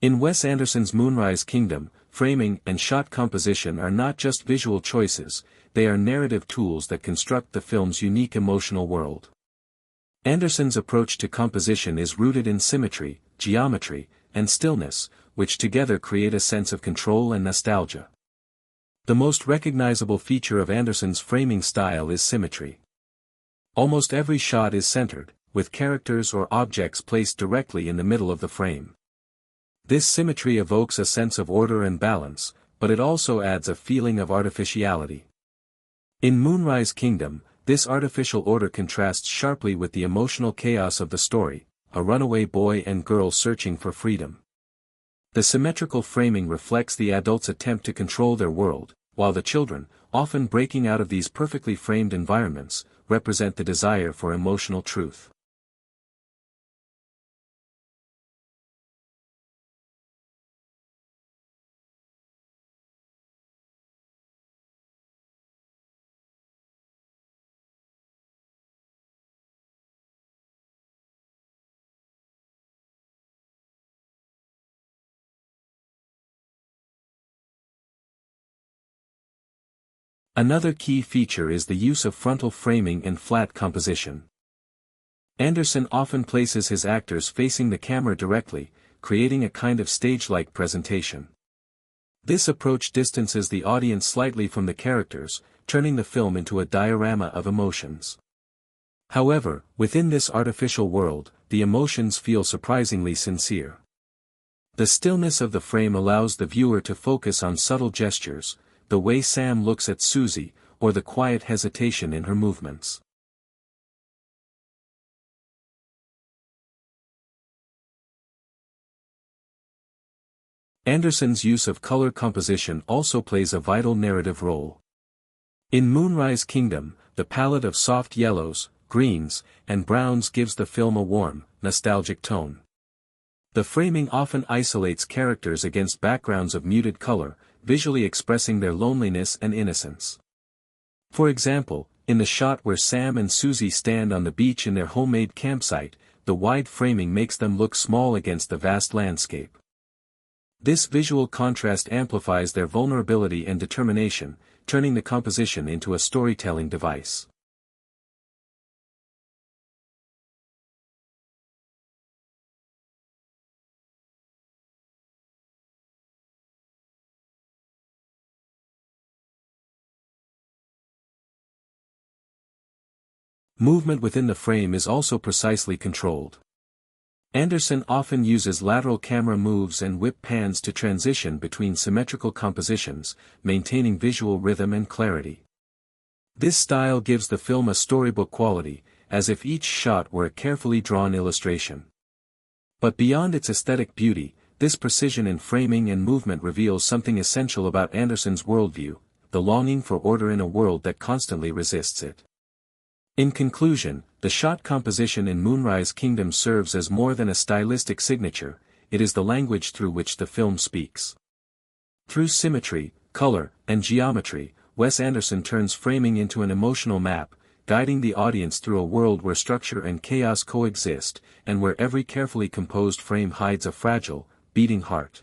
In Wes Anderson's Moonrise Kingdom, framing and shot composition are not just visual choices, they are narrative tools that construct the film's unique emotional world. Anderson's approach to composition is rooted in symmetry, geometry, and stillness, which together create a sense of control and nostalgia. The most recognizable feature of Anderson's framing style is symmetry. Almost every shot is centered, with characters or objects placed directly in the middle of the frame. This symmetry evokes a sense of order and balance, but it also adds a feeling of artificiality. In Moonrise Kingdom, this artificial order contrasts sharply with the emotional chaos of the story, a runaway boy and girl searching for freedom. The symmetrical framing reflects the adults' attempt to control their world, while the children, often breaking out of these perfectly framed environments, represent the desire for emotional truth. Another key feature is the use of frontal framing and flat composition. Anderson often places his actors facing the camera directly, creating a kind of stage-like presentation. This approach distances the audience slightly from the characters, turning the film into a diorama of emotions. However, within this artificial world, the emotions feel surprisingly sincere. The stillness of the frame allows the viewer to focus on subtle gestures, the way Sam looks at Susie, or the quiet hesitation in her movements. Anderson's use of color composition also plays a vital narrative role. In Moonrise Kingdom, the palette of soft yellows, greens, and browns gives the film a warm, nostalgic tone. The framing often isolates characters against backgrounds of muted color, visually expressing their loneliness and innocence. For example, in the shot where Sam and Susie stand on the beach in their homemade campsite, the wide framing makes them look small against the vast landscape. This visual contrast amplifies their vulnerability and determination, turning the composition into a storytelling device. Movement within the frame is also precisely controlled. Anderson often uses lateral camera moves and whip pans to transition between symmetrical compositions, maintaining visual rhythm and clarity. This style gives the film a storybook quality, as if each shot were a carefully drawn illustration. But beyond its aesthetic beauty, this precision in framing and movement reveals something essential about Anderson's worldview, the longing for order in a world that constantly resists it. In conclusion, the shot composition in Moonrise Kingdom serves as more than a stylistic signature, it is the language through which the film speaks. Through symmetry, color, and geometry, Wes Anderson turns framing into an emotional map, guiding the audience through a world where structure and chaos coexist, and where every carefully composed frame hides a fragile, beating heart.